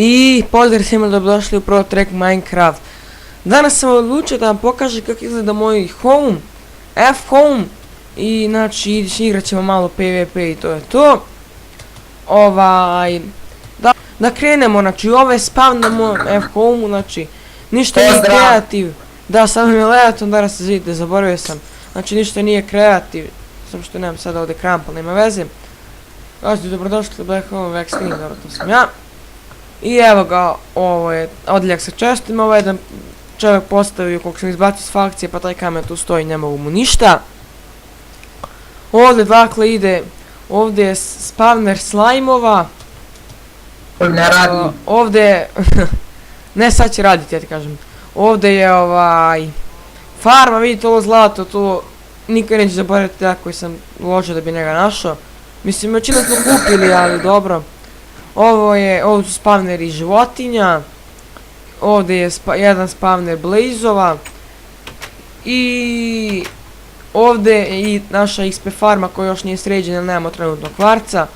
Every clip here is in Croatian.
I pozdrav svima, dobrodošli u Pro Track Minecraft. Danas sam odlučio da vam pokažem kako izgleda moj home, F-home. I znači igrat ćemo malo PvP i to je to. Da krenemo, znači ovo je spawn na mom F-home, znači ništa nije kreativ. Da, samo mi je lejatom, danas se vidite, zaboravio sam. Znači ništa nije kreativ, samo što nemam sada ovdje krampa, nema veze. Znači dobrodošli u Black Home Vaccine, dobro to sam ja. I evo ga, ovo je odjeljak sa čestima, ovo je jedan čovjek postavio koliko sam izbacio s fakcije, pa taj kamen tu stoji, ne mogu mu ništa. Ovdje dakle ide, ovdje je spawner slajmova. Ne radi. Ovdje, ne sad će raditi, ja ti kažem. Ovdje je farma, vidite ovo zlato, to nikad neće zaboraviti ja koji sam uložio da bi njega našao. Mislim, većinu smo kupili, ali dobro. Ovo su spavneri životinja. Ovdje je jedan spavner blazova. I ovdje je i naša XP farma koja još nije sređena jer nemamo trenutno kvarca.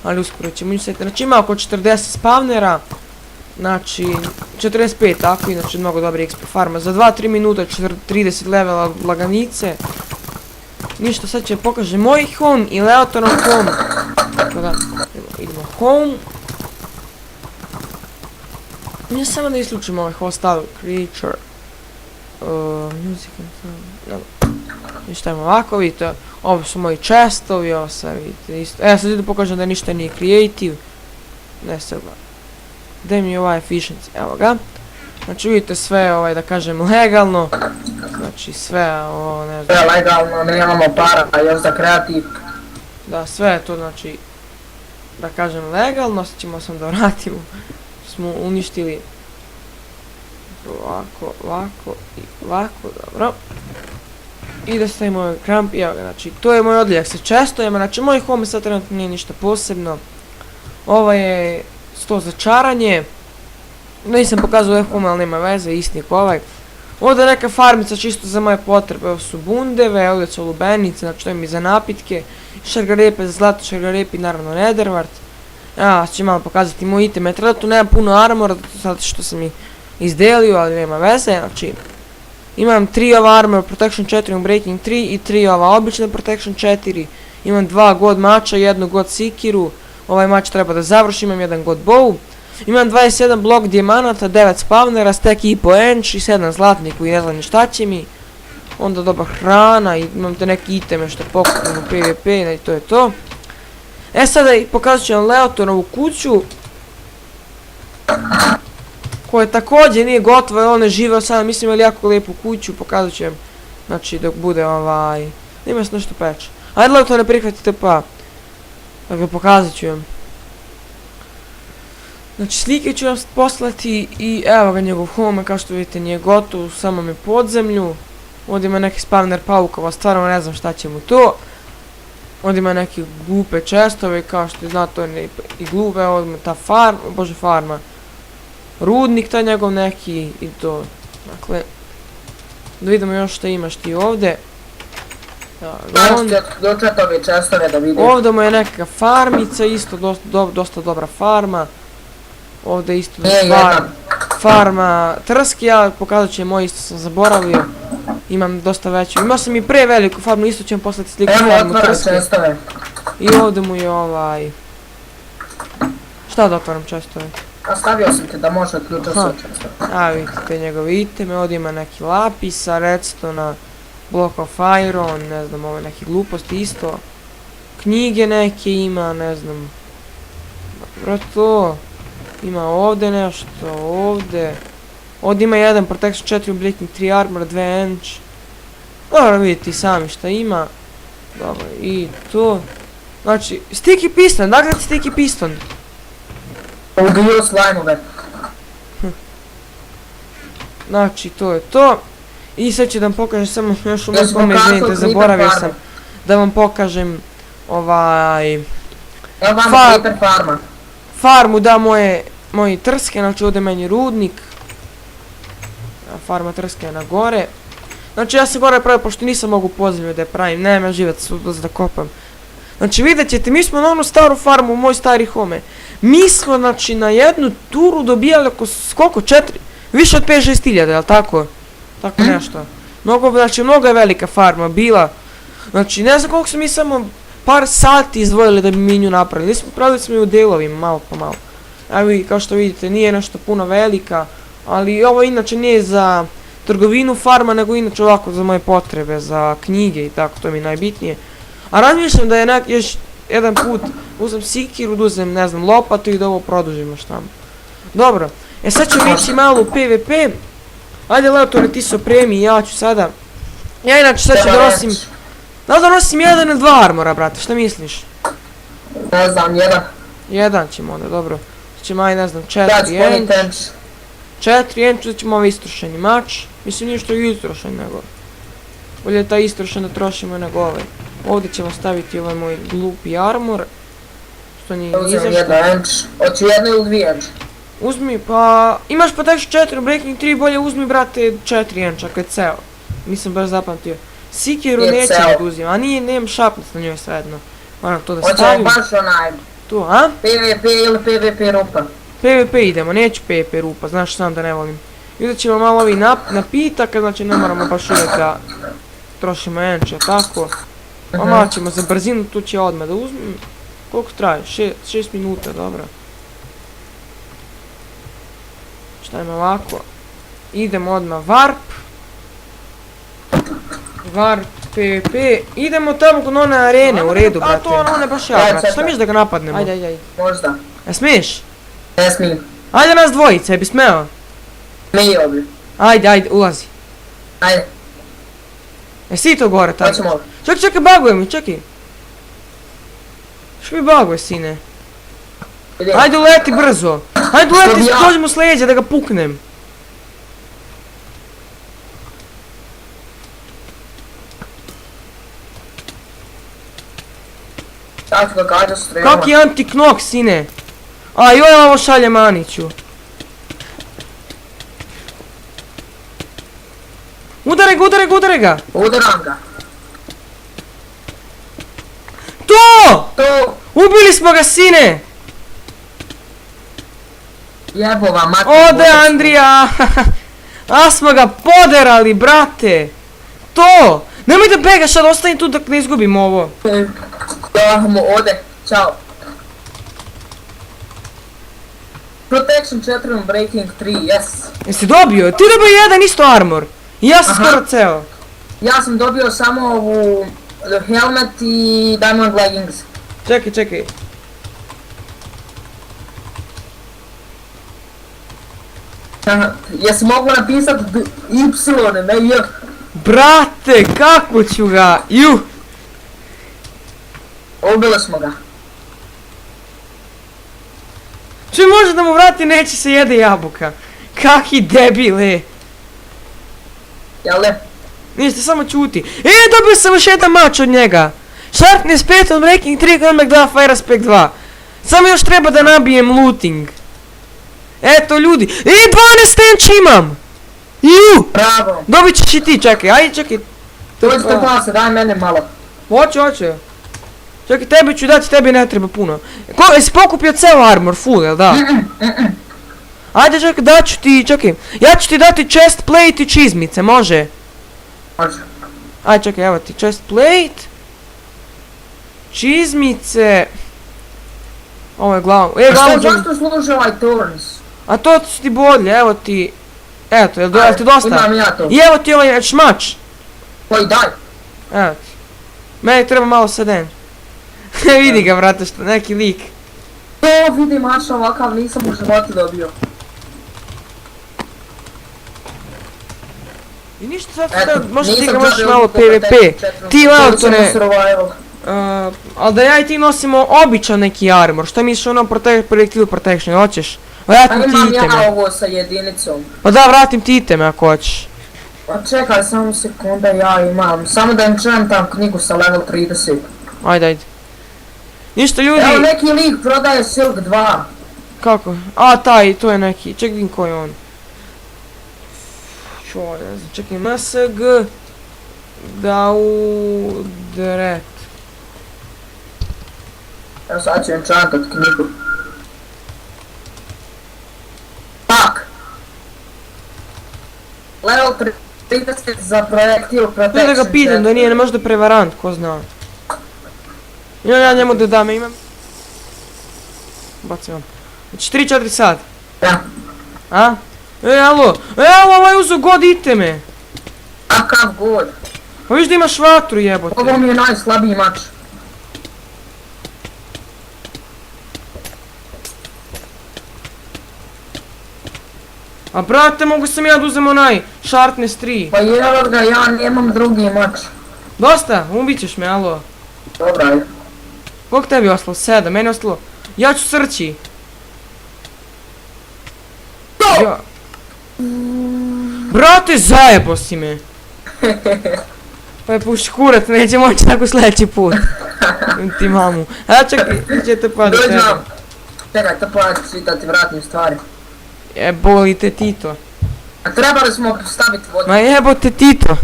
Ali uskoro ćemo inseti. Znači ima oko 40 spavnera. Znači 45 tako, inače mnogo dobra XP farma. Za 2-3 minuta 30 levela laganice. Ništa, sad će pokažem moj home i Leotonov home. Tako da, idemo home. Ja samo da isključimo ovaj hostile creature. Music and sound. Ništa imamo ovako, vidite, ovo su moji chestovi, ovo sve vidite isto. Sad idem pokažem da ništa nije creative. Ne se gleda. Gdje mi je ovaj efficiency, evo ga. Znači vidite sve da kažem legalno. Znači sve ovo ne znam. Sve legalno, nemamo para, još za kreativ. Da, sve je to znači, da kažem legalno, sad ćemo sam da vratimo. Smo uništili ovako i ovako, dobro. I da stavimo ovaj kramp, evo ga, znači to je moj odjeljak sa čestojama, znači moj home sad trenutno nije ništa posebno. Ovo je sto za čaranje. Nisam pokazao ovaj home, ali nema veze, isti je ovaj. Ovdje je neka farmica čisto za moje potrebe, ovo su bundeve, ovdje su lubenice, znači to je mi za napitke. Šargarepe za zlato, šargarepi naravno netherwart. Ja ću malo pokazati moj item, trenutno nemam puno armora, zato što sam ih izdelio, ali nema veze, znači imam 3 ova armor protection 4 breaking 3 i 3 ova obična protection 4. Imam 2 god mača, 1 god sikiru, ovaj mač treba da završim, imam 1 god bow. Imam 21 blok dijamanata, 9 spawnera, stack i po ench i 7 zlatnih koji ne znam ni šta će mi. Onda dobra hrana i imam te neke iteme što pokupim u PvP i to je to. Sada pokazat ću vam Leotonovu kuću. Koja također nije gotova jer on je živeo sada, mislim ali jako lijepu kuću, pokazat ću vam. Znači dok bude Nima se nešto peče. Ajde Leoton ne prihvatite pa. Dakle pokazat ću vam. Znači slike ću vam poslati i evo ga njegov home, kao što vidite nije gotov, samo mi podzemlju. Ovdje ima neki spawner paukova, stvarno ne znam šta će mu to. Ovdje ima neke glupe čestove, kao što znate to je i glupe, ovdje ima ta farma, rudnik taj njegov neki i to. Dakle, da vidimo još šta imaš ti ovdje. Ovdje mu je neka farmica, isto dosta dobra farma. Ovdje isto farma trski, ja pokazat ću je moj, isto sam zaboravio. Imam dosta veću, imao sam i pre veliku farmu, isto ću vam poslati sliku farmu trski. I ovdje mu je Šta da otvaram čestove? Ostavio sam te da može otključati sve čestove. A vidite njegove iteme, ovdje ima neki lapisa, redstona, block of iron, ne znam, ove neke gluposti isto. Knjige neke ima, ne znam. Dobro to. Ima ovdje nešto, ovdje. Ovdje ima jedan protection 4 breaking 3 armor, 2 ench. Dobro vidite i sami šta ima. Dobro i to. Znači, sticky piston, dakle sticky piston. Ubio slajmove. Znači to je to. I sad ću da vam pokažem samo još izvinite, zaboravio sam da vam pokažem farmu, da moji trske, znači ovdje meni rudnik. Farma trske je na gore. Znači ja sam gore pravio pošto nisam mogu podzemlju da je pravim, nemam ja živac da kopam. Znači vidjet ćete, mi smo na onu staru farmu, moj stari home. Mi smo znači na jednu turu dobijali oko koliko, 4, više od 5-6 hiljada, jel tako? Tako nešto. Mnogo je velika farma bila. Znači ne znam koliko smo mi samo par sati izdvojili da bi mi nju napravili. Pravili smo ju u delovima, malo po malo. Evo i kao što vidite, nije nešto puno velika, ali ovo inače nije za trgovinu farma, nego inače ovako za moje potrebe, za knjige i tako, to mi je najbitnije. A razmišljam da je još jedan put uzem sikiru, da uzem, ne znam, lopatu i da ovo produžimo šta. Dobro, sad ćemo ići malo u PvP. Ajde Leotore, ti se opremi, ja ću sada. Ja inače sad ću da nosim... Da li da nosim 1 ili 2 armora, brate, šta misliš? Ne znam, jedan. Jedan ćemo onda, dobro. Ćemo aj ne znam, 4 That's enč. 4 enč, da ćemo ovaj istrošeni mač. Mislim nije što je istrošen nego. Bolje je taj istrošen da trošimo nego ovaj. Ovdje ćemo staviti ovaj moj glupi armor. Što nije ni Uzmem za jedno enč. Hoću jedno ili 2 enč? Uzmi, pa... Imaš pa tek 4 Breaking 3, bolje uzmi brate 4 enč ako je ceo. Nisam baš zapamtio. Sikiru nećem da uzim, a nemam šapac na njoj svejedno. Moram to da stavim. Hoćemo baš onaj... Tu, a? PvP ili PvP rupa? PvP idemo, neću PvP rupa, znaš sam da ne volim. Vidjet ćemo malo ovi napitaka, znači ne moramo baš uvijek da trošimo enče, tako. Pa malo ćemo za brzinu, tu će odmah da uzmem. Koliko traje? 6 minuta, dobro. Šta ima ovako? Idemo odmah Warp. Warp, PvP. Idemo tamo kod one arene, u redu, brate. A to ono ne baš ja, brate. Šta misliš da ga napadnemo? Ajde. Možda. Ne smiješ? Ne smijem. Ajde nas dvojice, je bi smeo? Smio bi. Ajde, ulazi. Ajde. Jesi to gore tamo? Hoćemo. Čekaj, baguje mi, čekaj. Što mi baguje, sine? Ajde uleti brzo. Ajde uleti, skođi s leđa da ga puknem. Tako ga gađa strelama. Kak je anti-knok, sine? A joj, ovo šalje Maniću. Udare ga! Udaram ga. To! Ubili smo ga, sine! Jebova mater. Ode, Andrija! A smo ga poderali, brate! To! Nemoj da begaš, sad ostani tu dok ne izgubimo ovo. Ja mu ode. Ćao. Protection 4, Breaking 3, yes. Jesi dobio? Ti dobio jedan isto armor. I ja sam skoro ceo. Ja sam dobio samo ovu helmet i diamond leggings. Čekaj. Jesi mogu napisat Y, ne J? Brate, kako ću ga? Juh! Ubili smo ga. Čuj, može da mu vrati, neće se jede jabuka. Kaki debile. Jel ne? Ništa, samo čuti. Dobio sam još jedan mač od njega. Sharpness 5 od Breaking 3, Comeback 2, Fire Aspect 2. Samo još treba da nabijem looting. Eto ljudi. 12 enč imam! Juh! Bravo. Dobit ćeš i ti, čekaj, ajde čekaj. Dođite pase, daj mene malo. Hoće. Čekaj, tebi ću dati, tebi ne treba puno. Jesi pokupio ceo armor, full, jel da? Ajde čekaj, daću ti, čekaj. Ja ću ti dati chest plate i čizmice, može? Može. Ajde čekaj, evo ti chest plate. Čizmice. Ovo je glavom. A što služi ovaj Thorns? A to su ti bolje, evo ti. Eto, jel ti dosta? Imam ja to. I evo ti ovaj šmač. Koji daj? Evo ti. Meni treba malo seden. Vidi ga, brate, što neki lik. To vidi mač ovakav, nisam u životu dobio. I ništa sad, možda ti ga možeš malo PvP. Ti Leotore, ali da ja i ti nosimo običan neki armor. Šta misliš ono projektil protection, hoćeš? Vratim ti iteme. Imam ja ovo sa jedinicom. Pa da, vratim ti iteme ako hoćeš. Pa čekaj, samo sekunda, ja imam. Samo da im čujem tam knjigu sa level 30. Ajde. Ništa ljudi. Evo neki lik prodaje Silk 2. Kako? A taj, to je neki. Ček vidim ko je on. Čo, ne znam, čekaj, MSG Daudret. Evo sad ću enchantat knjigu. Tak! Level 30 za projektil To je da protection. ga pitam da nije možda prevarant, ko zna. Ja njemu da dam, imam. Bacim vam. Znači 3-4 sat. Da. A? Alo, ovaj uzo god iteme. Kakav god. Pa viš da imaš vatru jebote. Ovo mi je najslabiji mač. A brate, mogu sam ja da uzem onaj Sharpness 3. Pa evo ga, ja nemam drugi mač. Dosta, ubit ćeš me, alo. Dobra, ajde. Koliko tebi je ostalo? 7, meni je ostalo. Ja ću srći. Ja. Brate, zajebo si me. Pa je puši kurac, neće moći tako sljedeći put. Ti mamu. A čekaj, ćete pa da Dođi tebe. nam. Čekaj, to pa svi da ti vratim stvari. Boli te Tito. A trebali smo staviti vodu. Ma jebote Tito.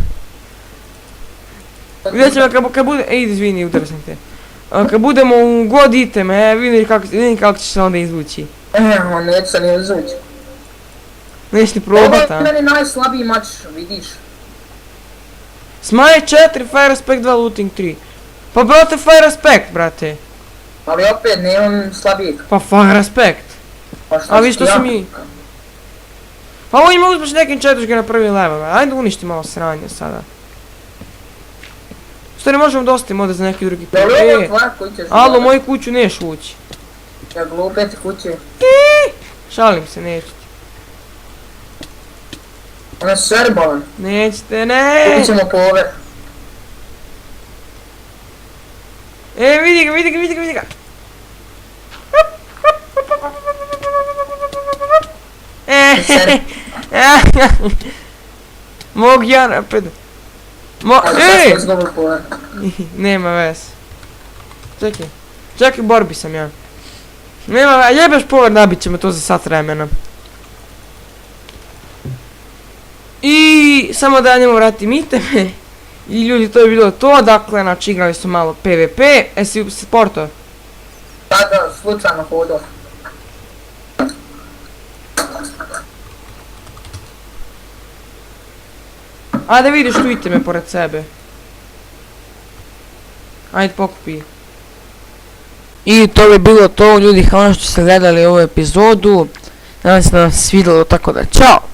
Vidjet ćemo kad bude... Ej, izvini, udar sam te. Kad budemo u god iteme, vidim kako će se onda izvući. On neće se ni izvući. Neće ti Ovo probat, je a? meni najslabiji mač, vidiš. Smile 4, Fire Respect 2, Looting 3. Pa brate, Fire Respect, brate. Ali opet nemam slabijeg. Pa Fire Respect. Pa šta A vi ću što ja? si mi? Pa ovo ima uzmeš nekim četvrške na prvi level, ajde uništi malo sranje sada. Što ne možemo da ostavimo ovdje za neki drugi put. Dobro, ovo je tvoja kuća. Alo, moju kuću neš ući. Ja glupe ti kuće. Šalim se, nećete. Ona je serbalan. Nećete, ne. Kupit ćemo po ove. Vidi ga, vidi ga, vidi ga, vidi ga. Seri. Mog ja napred. Ali sad smo izgubili po ove. Nema ves. Čekaj. Čekaj, borbi sam ja. Nema, jebeš power, nabit ćemo to za sat vremena. I samo da njemu vratim iteme. I ljudi, to je bilo to, dakle, znači igrali su malo PvP. Si sporto? Tada slučajno hodao. Ajde vidiš tu iteme pored sebe. Ajde pokupi. I to bi bilo to ljudi, hvala što ste gledali ovu epizodu. Nadam se da vam se svidjelo, tako da čao!